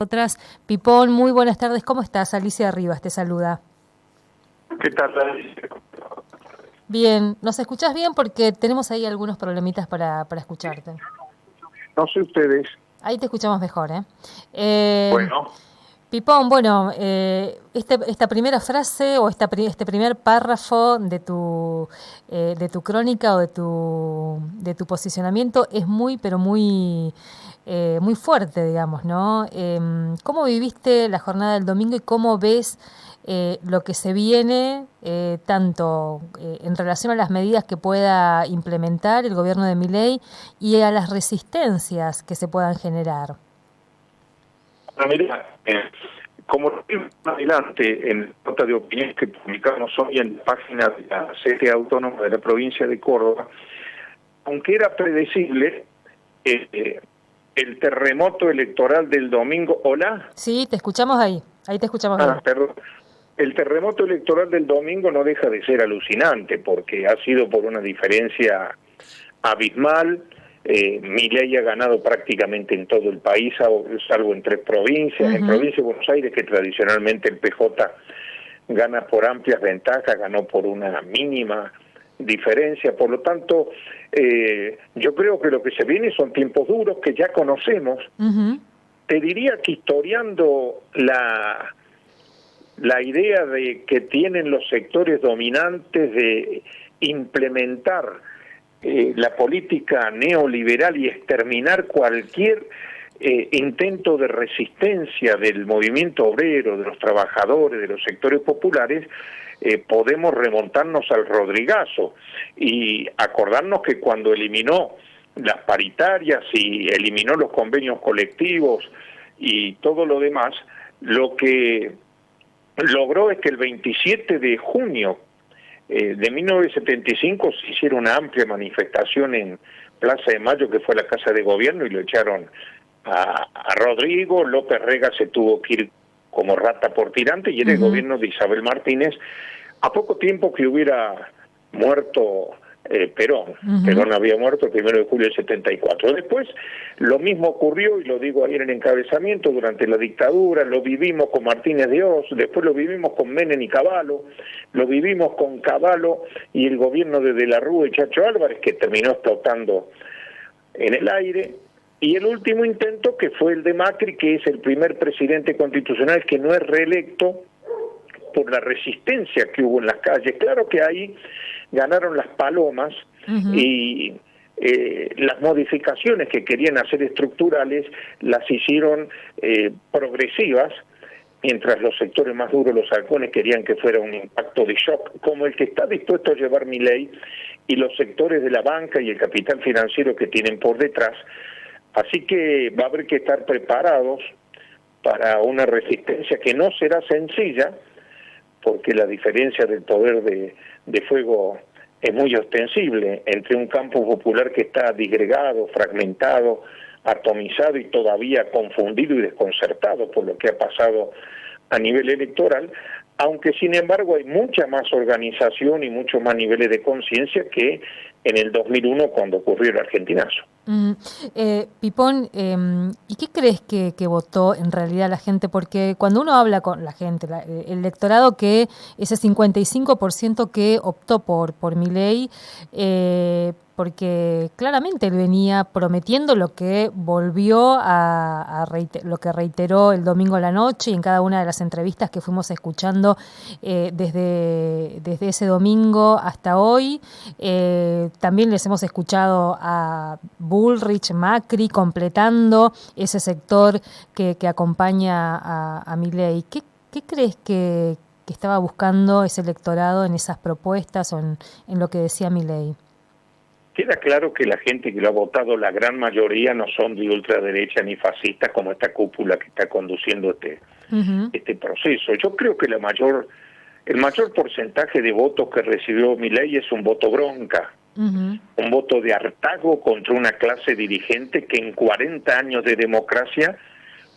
Otras, Pipón, muy buenas tardes, ¿cómo estás? Alicia Rivas te saluda. ¿Qué tal, Alicia? Bien, ¿nos escuchás bien? Porque tenemos ahí algunos problemitas para escucharte. No sé ustedes. Ahí te escuchamos mejor, ¿eh? Eh, Bueno, Pipón, bueno, esta primera frase o este primer párrafo de tu crónica o de tu posicionamiento es muy, pero muy fuerte, digamos, ¿no? ¿Cómo viviste la jornada del domingo y cómo ves lo que se viene, tanto en relación a las medidas que pueda implementar el gobierno de Milei y a las resistencias que se puedan generar? mira, como adelante en la nota de opinión que publicamos hoy en la página de la sede autónoma de la provincia de Córdoba, aunque era predecible, el terremoto electoral del domingo, ¿hola? Sí, te escuchamos ahí te escuchamos bien. Perdón. El terremoto electoral del domingo no deja de ser alucinante porque ha sido por una diferencia abismal. Milei ha ganado prácticamente en todo el país, salvo en 3 provincias. En Ujú. provincia de Buenos Aires, que tradicionalmente el PJ gana por amplias ventajas, ganó por una mínima diferencia. Por lo tanto, yo creo que lo que se viene son tiempos duros que ya conocemos. Ujú. Te diría que historiando la idea de que tienen los sectores dominantes de implementar la política neoliberal y exterminar cualquier intento de resistencia del movimiento obrero, de los trabajadores, de los sectores populares, podemos remontarnos al Rodrigazo y acordarnos que cuando eliminó las paritarias y eliminó los convenios colectivos y todo lo demás, lo que logró es que el 27 de junio de 1975 se hicieron una amplia manifestación en Plaza de Mayo, que fue la Casa de Gobierno, y lo echaron a Rodrigo. López Rega se tuvo que ir como rata por tirante, y era el Ujú. gobierno de Isabel Martínez, a poco tiempo que hubiera muerto Perón. Ujú. Perón había muerto el 1 de julio del 74. Después, lo mismo ocurrió, y lo digo ahí en el encabezamiento, durante la dictadura, lo vivimos con Martínez de Oz, después lo vivimos con Menem y Cavallo, lo vivimos con Cavallo y el gobierno de la Rúa y Chacho Álvarez, que terminó explotando en el aire, y el último intento, que fue el de Macri, que es el primer presidente constitucional que no es reelecto por la resistencia que hubo en las calles. Claro que ahí ganaron las palomas Ujú. y las modificaciones que querían hacer estructurales las hicieron progresivas, mientras los sectores más duros, los halcones, querían que fuera un impacto de shock, como el que está dispuesto a llevar Milei y los sectores de la banca y el capital financiero que tienen por detrás. Así que va a haber que estar preparados para una resistencia que no será sencilla, porque la diferencia del poder de fuego es muy ostensible entre un campo popular que está disgregado, fragmentado, atomizado y todavía confundido y desconcertado por lo que ha pasado a nivel electoral, aunque sin embargo hay mucha más organización y muchos más niveles de conciencia que en el 2001 cuando ocurrió el argentinazo. Mm, Pipón, ¿y qué crees que votó en realidad la gente? Porque cuando uno habla con la gente, el electorado, que ese 55% que optó por Milei, porque claramente él venía prometiendo lo que volvió lo que reiteró el domingo a la noche y en cada una de las entrevistas que fuimos escuchando desde ese domingo hasta hoy. También les hemos escuchado a Bullrich, Macri, completando ese sector que acompaña a Milei. ¿Qué crees que estaba buscando ese electorado en esas propuestas o en lo que decía Milei? Queda claro que la gente que lo ha votado, la gran mayoría, no son de ultraderecha ni fascistas como esta cúpula que está conduciendo Uh-huh. este proceso. Yo creo que el mayor porcentaje de votos que recibió Milei es un voto bronca, Uh-huh. un voto de hartazgo contra una clase dirigente que en 40 años de democracia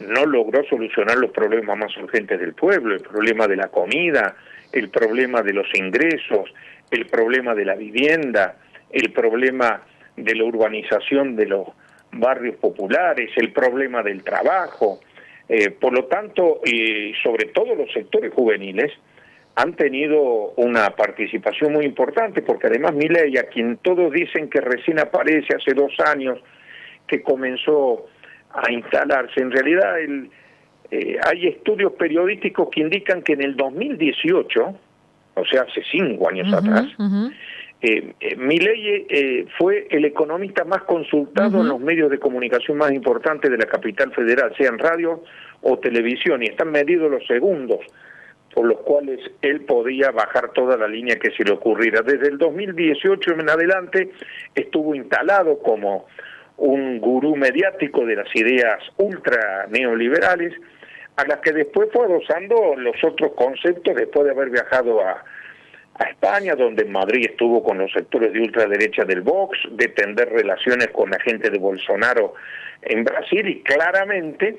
no logró solucionar los problemas más urgentes del pueblo, el problema de la comida, el problema de los ingresos, el problema de la vivienda, el problema de la urbanización de los barrios populares, el problema del trabajo, Por lo tanto, y sobre todo los sectores juveniles, han tenido una participación muy importante, porque además Milei, a quien todos dicen que recién aparece hace 2 años, que comenzó a instalarse, en realidad hay estudios periodísticos que indican que en el 2018, o sea, hace 5 años atrás, Milei fue el economista más consultado en los medios de comunicación más importantes de la capital federal, sea en radio o televisión, y están medidos los segundos por los cuales él podía bajar toda la línea que se le ocurriera. Desde el 2018 en adelante estuvo instalado como un gurú mediático de las ideas ultra neoliberales, a las que después fue adosando los otros conceptos después de haber viajado a España, donde en Madrid estuvo con los sectores de ultraderecha del Vox, de tender relaciones con la gente de Bolsonaro en Brasil y claramente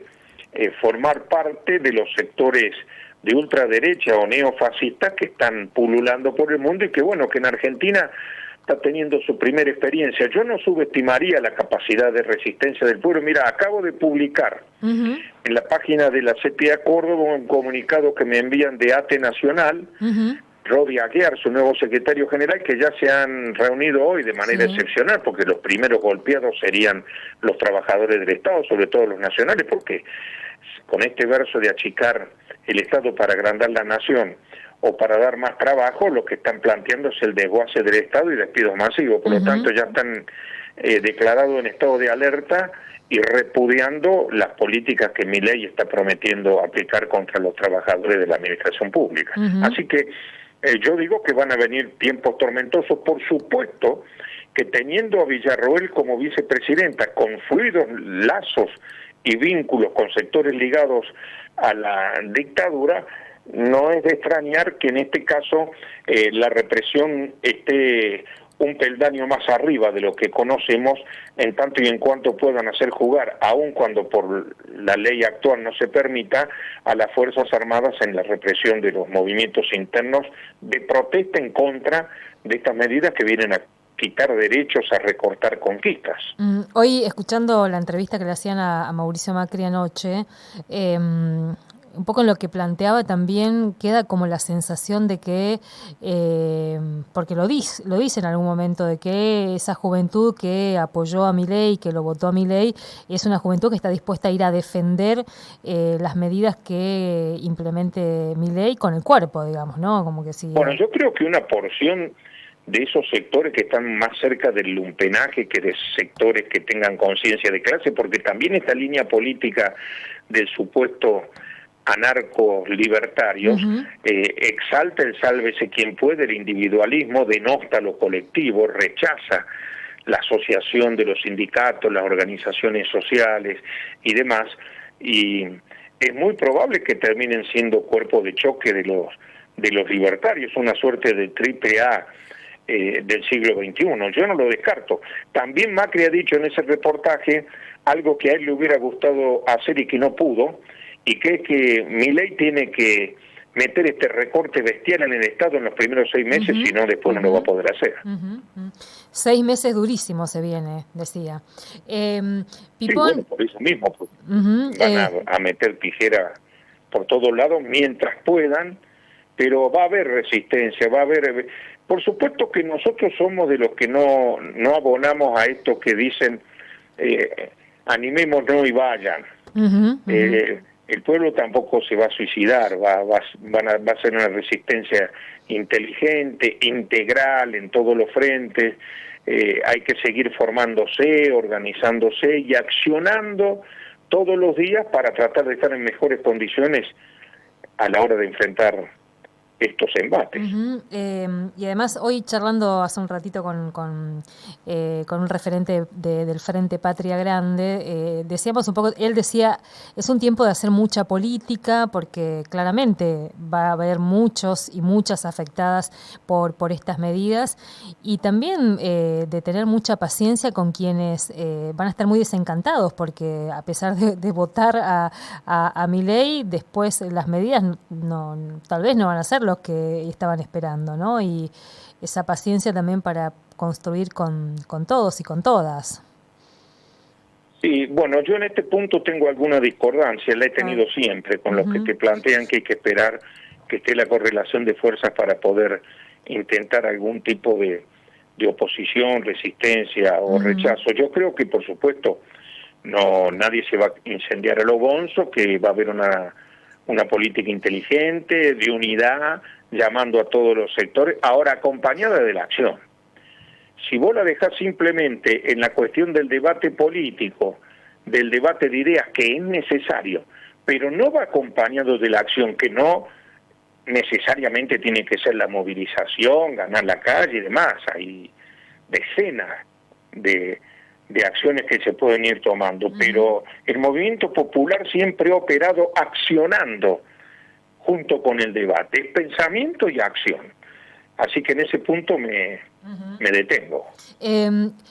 formar parte de los sectores de ultraderecha o neofascistas que están pululando por el mundo y que bueno, que en Argentina está teniendo su primera experiencia. Yo no subestimaría la capacidad de resistencia del pueblo. Mira, acabo de publicar en la página de la CTA Córdoba un comunicado que me envían de ATE Nacional, Rodi Aguiar, su nuevo secretario general, que ya se han reunido hoy de manera excepcional, porque los primeros golpeados serían los trabajadores del Estado, sobre todo los nacionales, porque con este verso de achicar el Estado para agrandar la nación o para dar más trabajo, lo que están planteando es el desguace del Estado y despidos masivos. Por lo tanto, ya están declarados en estado de alerta y repudiando las políticas que Milei está prometiendo aplicar contra los trabajadores de la administración pública. Así que yo digo que van a venir tiempos tormentosos, por supuesto que teniendo a Villarroel como vicepresidenta, con fluidos lazos y vínculos con sectores ligados a la dictadura, no es de extrañar que en este caso la represión esté un peldaño más arriba de lo que conocemos, en tanto y en cuanto puedan hacer jugar, aun cuando por la ley actual no se permita, a las Fuerzas Armadas en la represión de los movimientos internos de protesta en contra de estas medidas que vienen a quitar derechos, a recortar conquistas. Hoy, escuchando la entrevista que le hacían a Mauricio Macri anoche, un poco en lo que planteaba también queda como la sensación de que, porque lo dice en algún momento, de que esa juventud que apoyó a Milei, que lo votó a Milei, es una juventud que está dispuesta a ir a defender las medidas que implemente Milei con el cuerpo, digamos, ¿no? Como que sí. Bueno, yo creo que una porción de esos sectores que están más cerca del lumpenaje que de sectores que tengan conciencia de clase, porque también esta línea política del supuesto anarco-libertarios exalta el sálvese quien puede, el individualismo, denota lo colectivo, rechaza la asociación de los sindicatos, las organizaciones sociales y demás, y es muy probable que terminen siendo cuerpo de choque de los libertarios, una suerte de triple A del siglo XXI. Yo no lo descarto. También Macri ha dicho en ese reportaje algo que a él le hubiera gustado hacer y que no pudo, y que es que Milei tiene que meter este recorte bestial en el Estado en los primeros 6 meses, si no después no lo va a poder hacer. 6 meses durísimos se viene, decía. Pipón, sí, bueno, por eso mismo, pues, van a meter tijera por todos lados mientras puedan, pero va a haber resistencia, va a haber... Por supuesto que nosotros somos de los que no abonamos a esto que dicen animémonos y vayan. El pueblo tampoco se va a suicidar, va a ser una resistencia inteligente, integral en todos los frentes. Hay que seguir formándose, organizándose y accionando todos los días para tratar de estar en mejores condiciones a la hora de enfrentar estos embates. Y además hoy charlando hace un ratito con un referente del Frente Patria Grande, decíamos un poco, él decía, es un tiempo de hacer mucha política porque claramente va a haber muchos y muchas afectadas por estas medidas, y también de tener mucha paciencia con quienes van a estar muy desencantados porque a pesar de votar a Milei, después las medidas tal vez no van a ser lo que estaban esperando, ¿no? Y esa paciencia también para construir con todos y con todas. Y bueno, yo en este punto tengo alguna discordancia, la he tenido siempre con los que te plantean que hay que esperar que esté la correlación de fuerzas para poder intentar algún tipo de oposición, resistencia o rechazo. Yo creo que, por supuesto, no nadie se va a incendiar a lo bonzo, que va a haber una política inteligente, de unidad, llamando a todos los sectores, ahora acompañada de la acción. Si vos la dejás simplemente en la cuestión del debate político, del debate de ideas, que es necesario, pero no va acompañado de la acción, que no necesariamente tiene que ser la movilización, ganar la calle y demás, hay decenas de acciones que se pueden ir tomando, pero el movimiento popular siempre ha operado accionando junto con el debate, es pensamiento y acción. Así que en ese punto me detengo.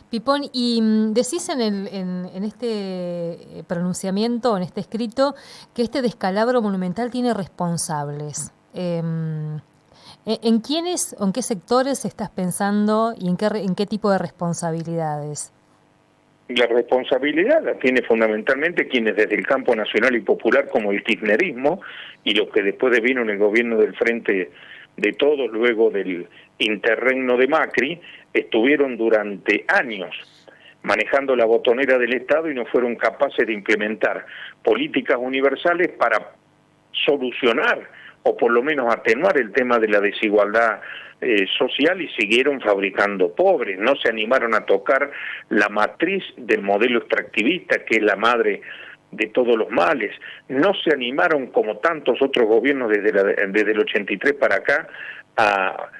Pipón, y decís en este pronunciamiento, en este escrito, que este descalabro monumental tiene responsables. ¿En quiénes o en qué sectores estás pensando y en qué tipo de responsabilidades? La responsabilidad la tiene fundamentalmente quienes desde el campo nacional y popular, como el kirchnerismo, y los que después vino en el gobierno del Frente de Todos, luego del interregno de Macri, estuvieron durante años manejando la botonera del Estado y no fueron capaces de implementar políticas universales para solucionar o por lo menos atenuar el tema de la desigualdad social, y siguieron fabricando pobres, no se animaron a tocar la matriz del modelo extractivista, que es la madre de todos los males, no se animaron como tantos otros gobiernos desde el 83 para acá a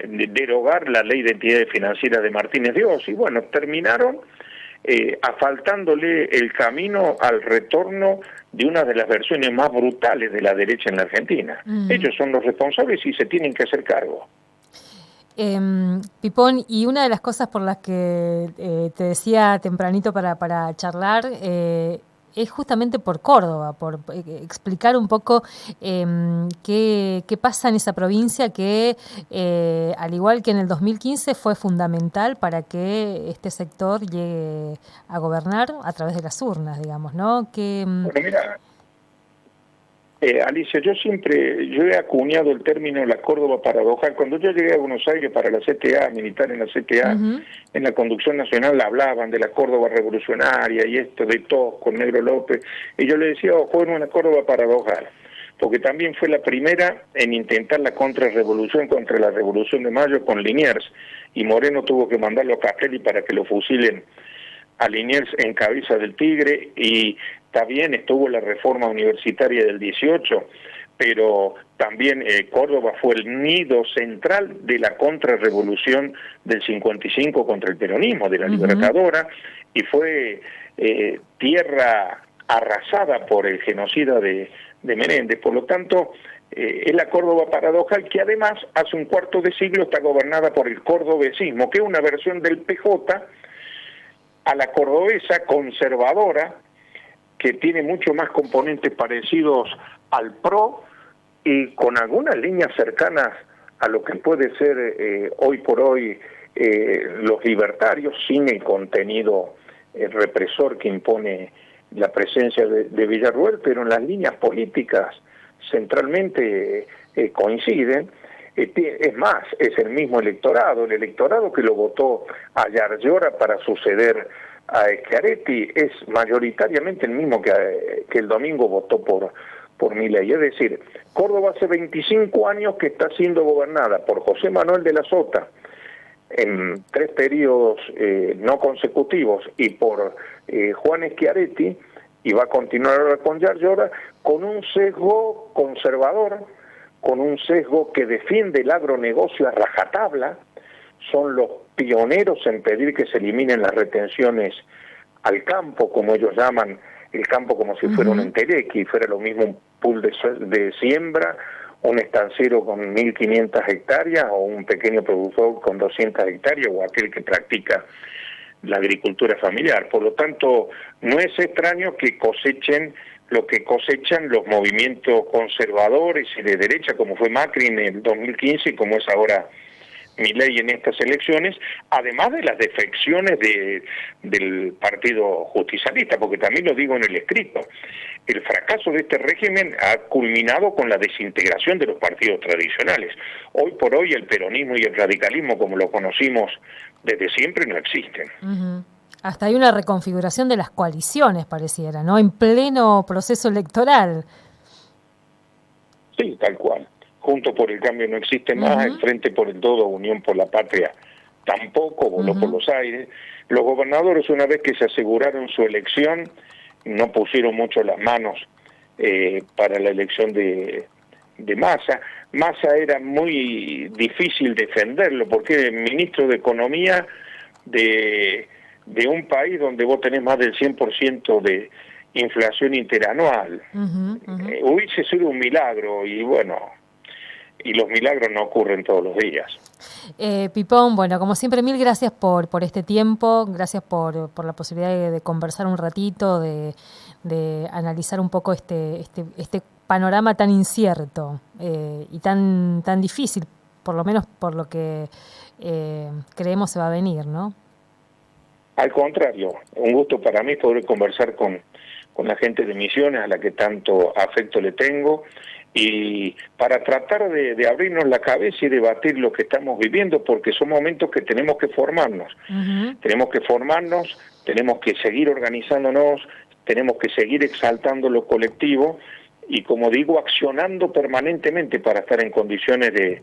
derogar la ley de entidades financieras de Martínez de Oz, y bueno, terminaron asfaltándole el camino al retorno de una de las versiones más brutales de la derecha en la Argentina. Ellos son los responsables y se tienen que hacer cargo. Pipón, y una de las cosas por las que te decía tempranito para charlar es justamente por Córdoba, por explicar un poco qué pasa en esa provincia que, al igual que en el 2015, fue fundamental para que este sector llegue a gobernar a través de las urnas, digamos, ¿no? Bueno, mira, Alicia, yo he acuñado el término la Córdoba paradojal. Cuando yo llegué a Buenos Aires para la CTA, militar en la CTA, en la conducción nacional hablaban de la Córdoba revolucionaria y esto de todos con Negro López, y yo le decía, fue una Córdoba paradojal, porque también fue la primera en intentar la contrarrevolución contra la Revolución de Mayo con Liniers, y Moreno tuvo que mandarlo a Castelli para que lo fusilen a Liniers en cabeza del Tigre, y también estuvo la reforma universitaria del 18, pero también Córdoba fue el nido central de la contrarrevolución del 55 contra el peronismo, de la Libertadora, y fue tierra arrasada por el genocida de Menéndez. Por lo tanto, es la Córdoba paradojal, que además hace un cuarto de siglo está gobernada por el cordobesismo, que es una versión del PJ a la cordobesa conservadora, que tiene mucho más componentes parecidos al PRO y con algunas líneas cercanas a lo que puede ser hoy por hoy los libertarios, sin el contenido represor que impone la presencia de Villarruel, pero en las líneas políticas centralmente coinciden. Es más, es el mismo electorado, el electorado que lo votó a Yarlora para suceder a Schiaretti es mayoritariamente el mismo que el domingo votó por Milei. Es decir, Córdoba hace 25 años que está siendo gobernada por José Manuel de la Sota en 3 periodos no consecutivos y por Juan Schiaretti, y va a continuar ahora con Yarlora, con un sesgo conservador, con un sesgo que defiende el agronegocio a rajatabla. Son los pioneros en pedir que se eliminen las retenciones al campo, como ellos llaman el campo, como si fuera un entelequi, fuera lo mismo un pool de siembra, un estancero con 1.500 hectáreas o un pequeño productor con 200 hectáreas o aquel que practica la agricultura familiar. Por lo tanto, no es extraño que cosechen lo que cosechan los movimientos conservadores y de derecha, como fue Macri en el 2015 y como es ahora Milei en estas elecciones, además de las defecciones del Partido Justicialista, porque también lo digo en el escrito, el fracaso de este régimen ha culminado con la desintegración de los partidos tradicionales. Hoy por hoy el peronismo y el radicalismo, como lo conocimos desde siempre, no existen. Uh-huh. Hasta hay una reconfiguración de las coaliciones, pareciera, ¿no? En pleno proceso electoral. Sí, tal cual. Juntos por el Cambio no existe más, el Frente por el Todo, Unión por la Patria tampoco, voló por los aires. Los gobernadores, una vez que se aseguraron su elección, no pusieron mucho las manos para la elección de Massa. Massa era muy difícil defenderlo, porque es ministro de Economía de un país donde vos tenés más del 100% de inflación interanual. Hubiese sido un milagro, y bueno, y los milagros no ocurren todos los días. Pipón, bueno, como siempre, mil gracias por este tiempo, gracias por la posibilidad de conversar un ratito, de analizar un poco este panorama tan incierto y tan difícil, por lo menos por lo que creemos se va a venir, ¿no? Al contrario, un gusto para mí poder conversar con la gente de Misiones, a la que tanto afecto le tengo, y para tratar de abrirnos la cabeza y debatir lo que estamos viviendo, porque son momentos que tenemos que formarnos. Tenemos que formarnos, tenemos que seguir organizándonos, tenemos que seguir exaltando lo colectivo y, como digo, accionando permanentemente para estar en condiciones de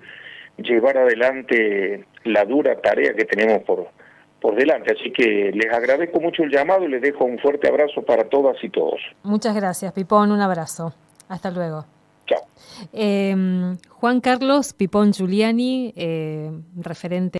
llevar adelante la dura tarea que tenemos por delante. Así que les agradezco mucho el llamado y les dejo un fuerte abrazo para todas y todos. Muchas gracias, Pipón, un abrazo. Hasta luego. Chao. Juan Carlos Pipón Giuliani, referente